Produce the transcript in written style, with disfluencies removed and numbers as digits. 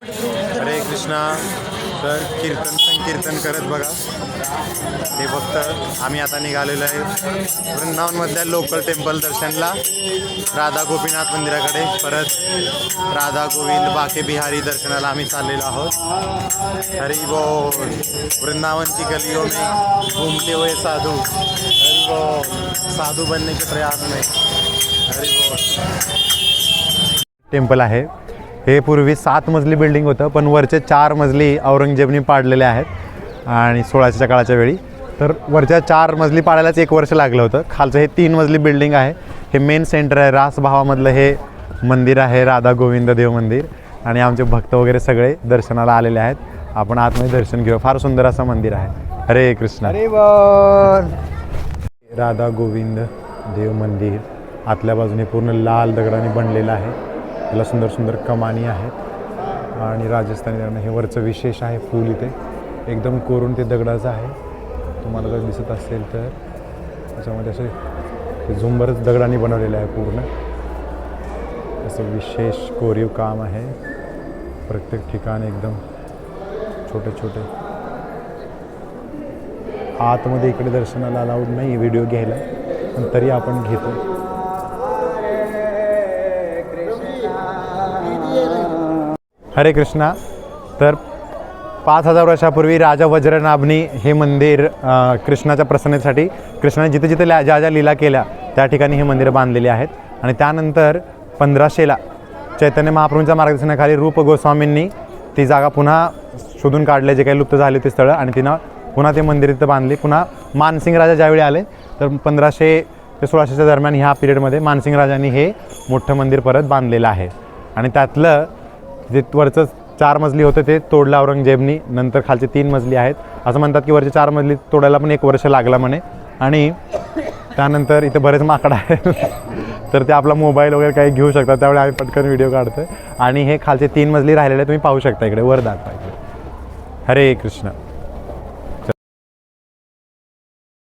हरे कृष्णा. तर कीर्तन संकीर्तन करत बघा हे फक्त आम्ही आता निघालेलो आहे वृंदावनमधल्या लोकल टेम्पल दर्शनला, राधा गोपीनाथ मंदिराकडे. परत राधा गोविंद बाके बिहारी दर्शनाला आम्ही चाललेलो आहोत. हरी बोल. वृंदावन की गलियों में घूमते हुए साधू. हरी बोल. साधू बनने के प्रयास में. हरी बोल. टेम्पल आहे हे पूर्वी 7 मजली बिल्डिंग होतं, पण वरचे 4 मजली औरंगजेबनी पाडलेले आहेत आणि 1600च्या काळाच्या वेळी. तर वरच्या 4 मजली पाडायलाच 1 वर्ष लागलं होतं. खालचं हे 3 मजली बिल्डिंग आहे. हे मेन सेंटर आहे. रासभावामधलं हे मंदिर आहे, राधा गोविंद देव मंदिर. आणि आमचे भक्त वगैरे सगळे दर्शनाला आलेले आहेत. आपण आतमध्ये दर्शन घेऊ. फार सुंदर असं मंदिर आहे. हरे कृष्ण. हरी बोल. राधा गोविंद देव मंदिर आतल्या बाजूने पूर्ण लाल दगडाने बनलेलं आहे. त्याला सुंदर सुंदर कमानी आहेत आणि राजस्थानी दगड. हे वरचं विशेष आहे फूल इथे एकदम कोरून ते दगडाचं आहे. तुम्हाला जर दिसत असेल तर त्याच्यामध्ये असे झुंबरच दगडांनी बनवलेलं आहे पूर्ण. असं विशेष कोरीव काम आहे. प्रत्येक ठिकाणी एकदम छोटे छोटे. आतमध्ये इकडे दर्शनाला अलाउड नाही व्हिडिओ घ्यायला, पण तरी आपण घेतो. हरे कृष्णा. तर 5000 वर्षापूर्वी राजा वज्रनाभनी हे मंदिर कृष्णाच्या प्रसन्नतेसाठी, कृष्णाने जिथे जिथे ज्या ज्या लीला केल्या त्या ठिकाणी हे मंदिरं बांधलेली आहेत. आणि त्यानंतर 1500ला चैतन्य महाप्रभूंच्या मार्गदर्शनाखाली रूप गोस्वामींनी ती जागा पुन्हा शोधून काढले, जे काही लुप्त झाले होते स्थळं, आणि तिनं पुन्हा ते मंदिर इथं बांधले. पुन्हा मानसिंग राजा ज्यावेळी आले तर 1500 ते 1600च्या दरम्यान ह्या पिरियडमध्ये मानसिंग राजांनी हे मोठं मंदिर परत बांधलेलं आहे. आणि त्यातलं जे वरचं 4 मजली होतं ते तोडलं औरंगजेबनी. नंतर खालचे 3 मजली आहेत. असं म्हणतात की वरचे 4 मजली तोडायला पण 1 वर्ष लागला म्हणे. आणि त्यानंतर इथं बरेच माकडं आहेत तर ते आपला मोबाईल वगैरे काही घेऊ शकतात, त्यामुळे आम्ही पटकन व्हिडिओ काढतो. आणि हे खालचे 3 मजली राहिलेले तुम्ही पाहू शकता इकडे वर दाखवा. हरे कृष्ण.